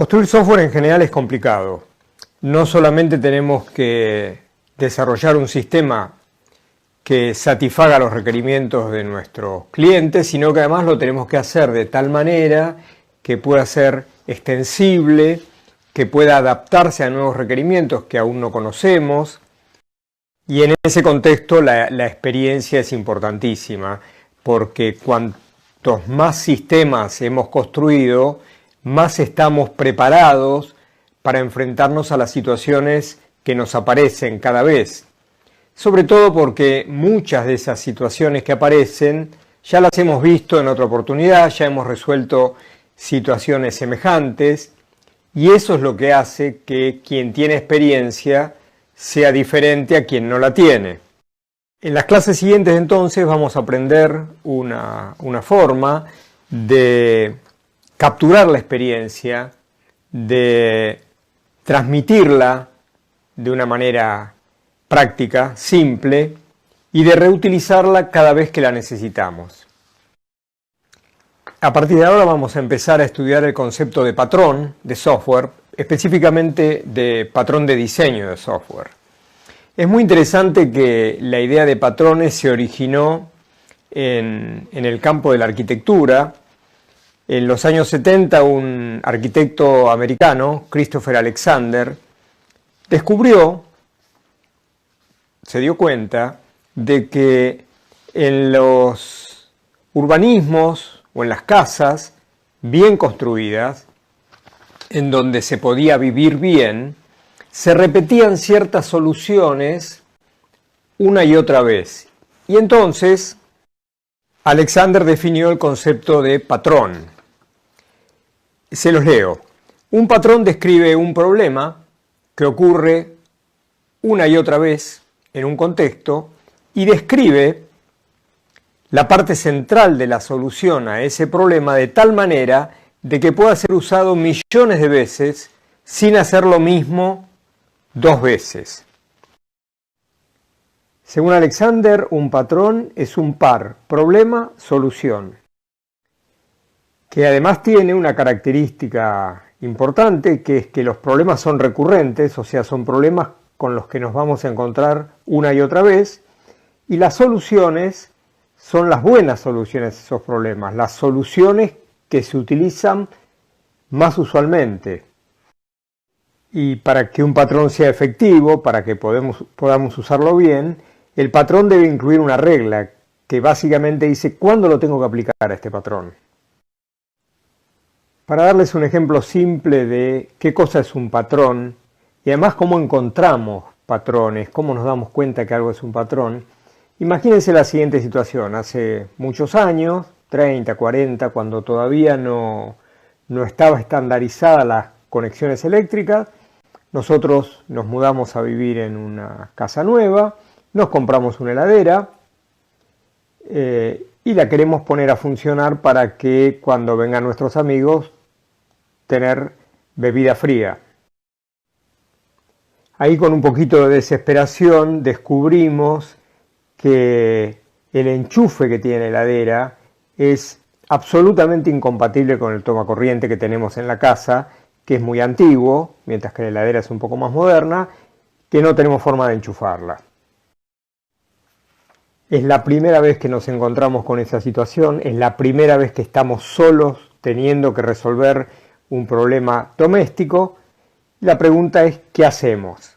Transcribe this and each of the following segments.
Construir software en general es complicado. No solamente tenemos que desarrollar un sistema que satisfaga los requerimientos de nuestros clientes, sino que además lo tenemos que hacer de tal manera que pueda ser extensible, que pueda adaptarse a nuevos requerimientos que aún no conocemos. Y en ese contexto la experiencia es importantísima, porque cuantos más sistemas hemos construido, más estamos preparados para enfrentarnos a las situaciones que nos aparecen cada vez. Sobre todo porque muchas de esas situaciones que aparecen ya las hemos visto en otra oportunidad, ya hemos resuelto situaciones semejantes, y eso es lo que hace que quien tiene experiencia sea diferente a quien no la tiene. En las clases siguientes entonces vamos a aprender una forma de capturar la experiencia, de transmitirla de una manera práctica, simple, y de reutilizarla cada vez que la necesitamos. A partir de ahora vamos a empezar a estudiar el concepto de patrón de software, específicamente de patrón de diseño de software. Es muy interesante que la idea de patrones se originó en el campo de la arquitectura. En los años 70, un arquitecto americano, Christopher Alexander, se dio cuenta de que en los urbanismos o en las casas bien construidas, en donde se podía vivir bien, se repetían ciertas soluciones una y otra vez. Y entonces Alexander definió el concepto de patrón. Se los leo. Un patrón describe un problema que ocurre una y otra vez en un contexto y describe la parte central de la solución a ese problema de tal manera de que pueda ser usado millones de veces sin hacer lo mismo dos veces. Según Alexander, un patrón es un par problema-solución, que además tiene una característica importante, que es que los problemas son recurrentes, o sea, son problemas con los que nos vamos a encontrar una y otra vez, y las soluciones son las buenas soluciones a esos problemas, las soluciones que se utilizan más usualmente. Y para que un patrón sea efectivo, para que podamos usarlo bien, el patrón debe incluir una regla que básicamente dice cuándo lo tengo que aplicar a este patrón. Para darles un ejemplo simple de qué cosa es un patrón y además cómo encontramos patrones, cómo nos damos cuenta que algo es un patrón, imagínense la siguiente situación. Hace muchos años, 30, 40, cuando todavía no estaba estandarizada las conexiones eléctricas, nosotros nos mudamos a vivir en una casa nueva, nos compramos una heladera y la queremos poner a funcionar para que cuando vengan nuestros amigos tener bebida fría. Ahí con un poquito de desesperación descubrimos que el enchufe que tiene la heladera es absolutamente incompatible con el tomacorriente que tenemos en la casa, que es muy antiguo, mientras que la heladera es un poco más moderna, que no tenemos forma de enchufarla. Es la primera vez que nos encontramos con esa situación, es la primera vez que estamos solos teniendo que resolver un problema doméstico. La pregunta es, ¿qué hacemos?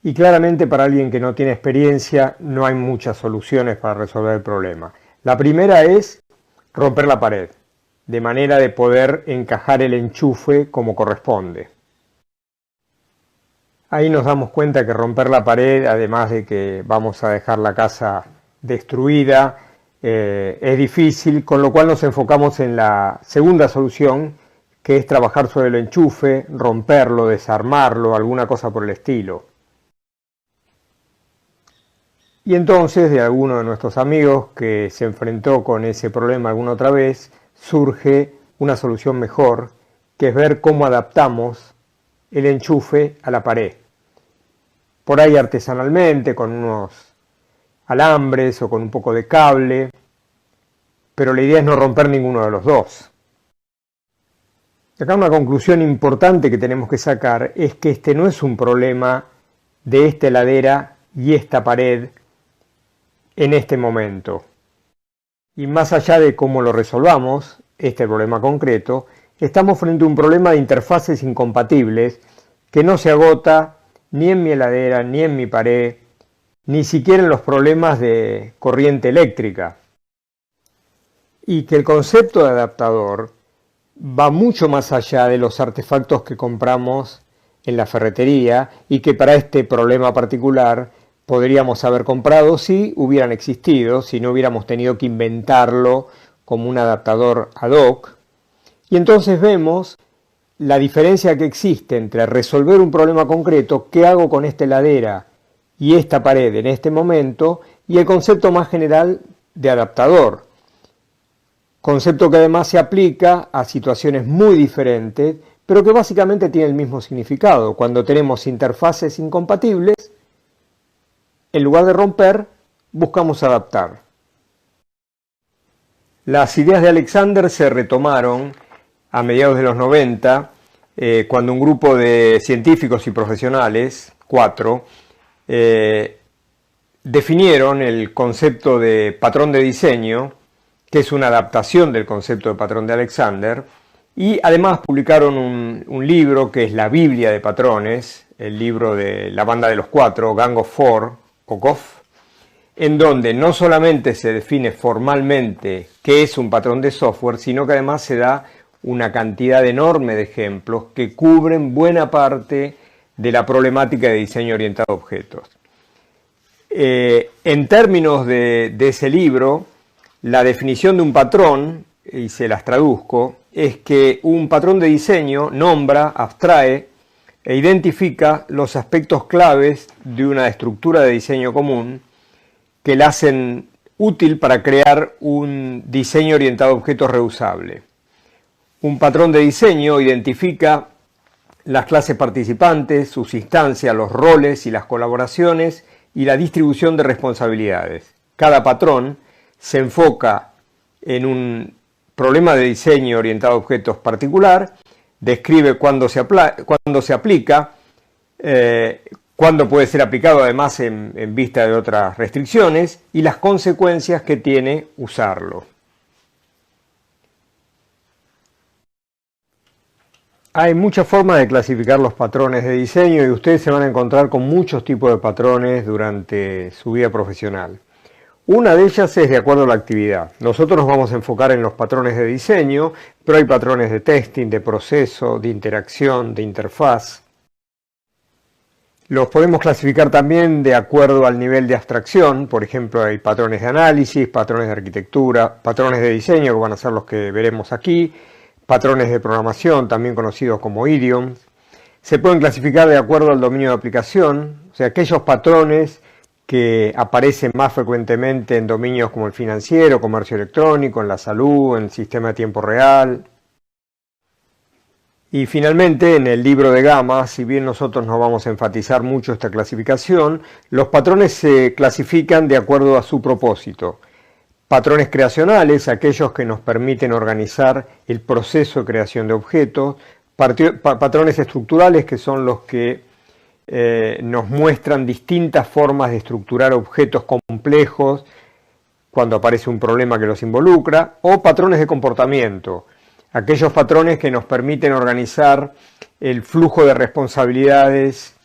Y claramente para alguien que no tiene experiencia no hay muchas soluciones para resolver el problema. La primera es romper la pared, de manera de poder encajar el enchufe como corresponde. Ahí nos damos cuenta que romper la pared, además de que vamos a dejar la casa destruida, es difícil, con lo cual nos enfocamos en la segunda solución, que es trabajar sobre el enchufe, romperlo, desarmarlo, alguna cosa por el estilo. Y entonces de alguno de nuestros amigos que se enfrentó con ese problema alguna otra vez, surge una solución mejor, que es ver cómo adaptamos el enchufe a la pared. Por ahí artesanalmente, con unos alambres o con un poco de cable, pero la idea es no romper ninguno de los dos. Acá una conclusión importante que tenemos que sacar es que este no es un problema de esta heladera y esta pared en este momento. Y más allá de cómo lo resolvamos, este problema concreto, estamos frente a un problema de interfaces incompatibles que no se agota ni en mi heladera, ni en mi pared, ni siquiera en los problemas de corriente eléctrica. Y que el concepto de adaptador va mucho más allá de los artefactos que compramos en la ferretería y que para este problema particular podríamos haber comprado si hubieran existido, si no hubiéramos tenido que inventarlo como un adaptador ad hoc. Y entonces vemos la diferencia que existe entre resolver un problema concreto, qué hago con esta heladera y esta pared en este momento, y el concepto más general de adaptador. Concepto que además se aplica a situaciones muy diferentes, pero que básicamente tiene el mismo significado. Cuando tenemos interfaces incompatibles, en lugar de romper, buscamos adaptar. Las ideas de Alexander se retomaron a mediados de los 90, cuando un grupo de científicos y profesionales, 4, definieron el concepto de patrón de diseño, que es una adaptación del concepto de patrón de Alexander, y además publicaron un libro que es la Biblia de patrones, el libro de la banda de los 4, Gang of Four, o GOF, en donde no solamente se define formalmente qué es un patrón de software, sino que además se da una cantidad enorme de ejemplos que cubren buena parte de la problemática de diseño orientado a objetos. En términos de ese libro, la definición de un patrón, y se las traduzco, es que un patrón de diseño nombra, abstrae e identifica los aspectos claves de una estructura de diseño común que la hacen útil para crear un diseño orientado a objetos reusable. Un patrón de diseño identifica las clases participantes, sus instancias, los roles y las colaboraciones y la distribución de responsabilidades. Cada patrón se enfoca en un problema de diseño orientado a objetos particular, describe cuándo se aplica, cuándo puede ser aplicado además en vista de otras restricciones y las consecuencias que tiene usarlo. Hay muchas formas de clasificar los patrones de diseño y ustedes se van a encontrar con muchos tipos de patrones durante su vida profesional. Una de ellas es de acuerdo a la actividad. Nosotros nos vamos a enfocar en los patrones de diseño, pero hay patrones de testing, de proceso, de interacción, de interfaz. Los podemos clasificar también de acuerdo al nivel de abstracción. Por ejemplo, hay patrones de análisis, patrones de arquitectura, patrones de diseño, que van a ser los que veremos aquí, patrones de programación, también conocidos como idioms. Se pueden clasificar de acuerdo al dominio de aplicación, o sea, aquellos patrones que aparecen más frecuentemente en dominios como el financiero, comercio electrónico, en la salud, en el sistema de tiempo real. Y finalmente, en el libro de Gama, si bien nosotros no vamos a enfatizar mucho esta clasificación, los patrones se clasifican de acuerdo a su propósito. Patrones creacionales, aquellos que nos permiten organizar el proceso de creación de objetos. Patrones estructurales, que son los que nos muestran distintas formas de estructurar objetos complejos cuando aparece un problema que los involucra. O patrones de comportamiento, aquellos patrones que nos permiten organizar el flujo de responsabilidades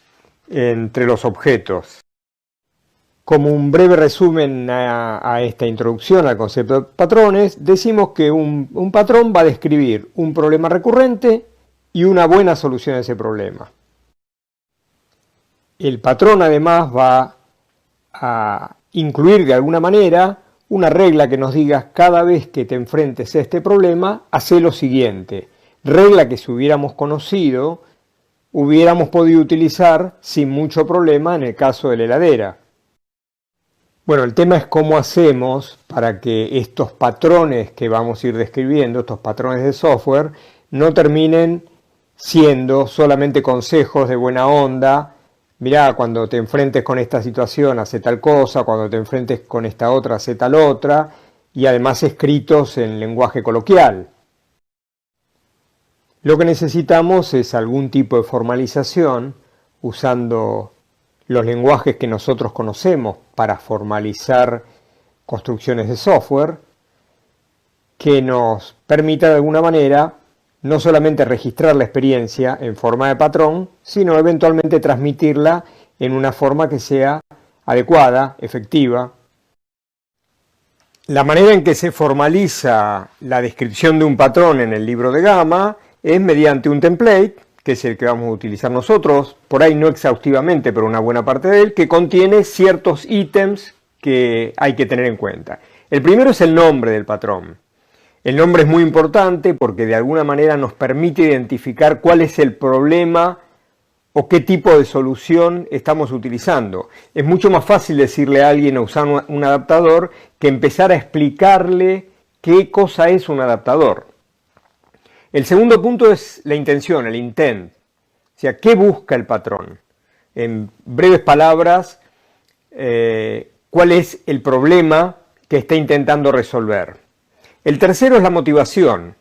entre los objetos. Como un breve resumen a esta introducción al concepto de patrones, decimos que un patrón va a describir un problema recurrente y una buena solución a ese problema. El patrón además va a incluir de alguna manera una regla que nos diga cada vez que te enfrentes a este problema, haz lo siguiente. Regla que si hubiéramos conocido, hubiéramos podido utilizar sin mucho problema en el caso de la heladera. Bueno, el tema es cómo hacemos para que estos patrones que vamos a ir describiendo, estos patrones de software, no terminen siendo solamente consejos de buena onda. Mirá, cuando te enfrentes con esta situación, hace tal cosa, cuando te enfrentes con esta otra, hace tal otra, y además escritos en lenguaje coloquial. Lo que necesitamos es algún tipo de formalización usando los lenguajes que nosotros conocemos para formalizar construcciones de software que nos permita de alguna manera no solamente registrar la experiencia en forma de patrón, sino eventualmente transmitirla en una forma que sea adecuada, efectiva. La manera en que se formaliza la descripción de un patrón en el libro de Gamma es mediante un template, que es el que vamos a utilizar nosotros, por ahí no exhaustivamente, pero una buena parte de él, que contiene ciertos ítems que hay que tener en cuenta. El primero es el nombre del patrón. El nombre es muy importante porque de alguna manera nos permite identificar cuál es el problema o qué tipo de solución estamos utilizando. Es mucho más fácil decirle a alguien a usar un adaptador que empezar a explicarle qué cosa es un adaptador. El segundo punto es la intención, el intent. O sea, ¿qué busca el patrón? En breves palabras, ¿cuál es el problema que está intentando resolver? El tercero es la motivación.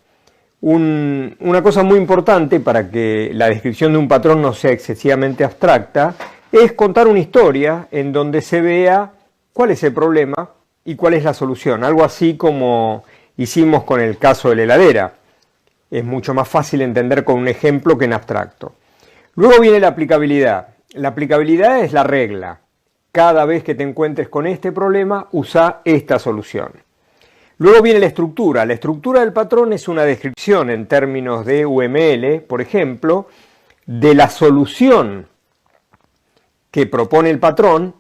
Una cosa muy importante para que la descripción de un patrón no sea excesivamente abstracta es contar una historia en donde se vea cuál es el problema y cuál es la solución. Algo así como hicimos con el caso de la heladera. Es mucho más fácil entender con un ejemplo que en abstracto. Luego viene la aplicabilidad. La aplicabilidad es la regla. Cada vez que te encuentres con este problema, usa esta solución. Luego viene la estructura. La estructura del patrón es una descripción en términos de UML, por ejemplo, de la solución que propone el patrón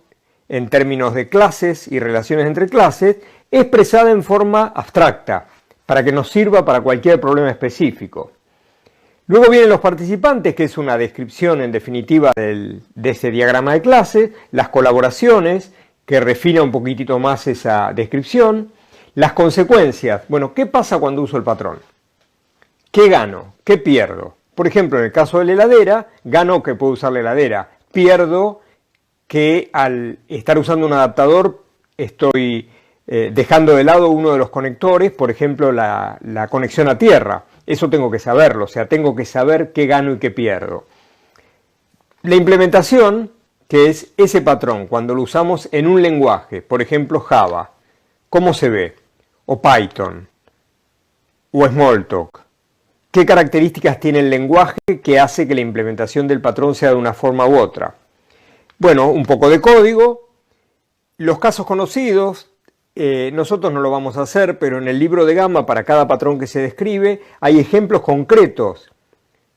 en términos de clases y relaciones entre clases, expresada en forma abstracta, para que nos sirva para cualquier problema específico. Luego vienen los participantes, que es una descripción en definitiva de ese diagrama de clases, las colaboraciones, que refina un poquitito más esa descripción, las consecuencias. Bueno, ¿qué pasa cuando uso el patrón? ¿Qué gano? ¿Qué pierdo? Por ejemplo, en el caso de la heladera, gano que puedo usar la heladera. Pierdo que al estar usando un adaptador estoy dejando de lado uno de los conectores, por ejemplo, la conexión a tierra. Eso tengo que saberlo, o sea, tengo que saber qué gano y qué pierdo. La implementación, que es ese patrón, cuando lo usamos en un lenguaje, por ejemplo, Java, ¿cómo se ve? O Python, o Smalltalk. ¿Qué características tiene el lenguaje que hace que la implementación del patrón sea de una forma u otra? Bueno, un poco de código. Los casos conocidos, nosotros no lo vamos a hacer, pero en el libro de Gamma, para cada patrón que se describe, hay ejemplos concretos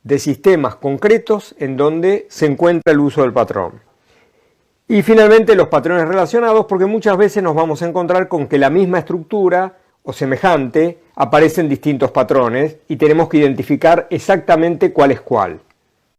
de sistemas concretos en donde se encuentra el uso del patrón. Y finalmente los patrones relacionados, porque muchas veces nos vamos a encontrar con que la misma estructura o semejante aparece en distintos patrones y tenemos que identificar exactamente cuál es cuál.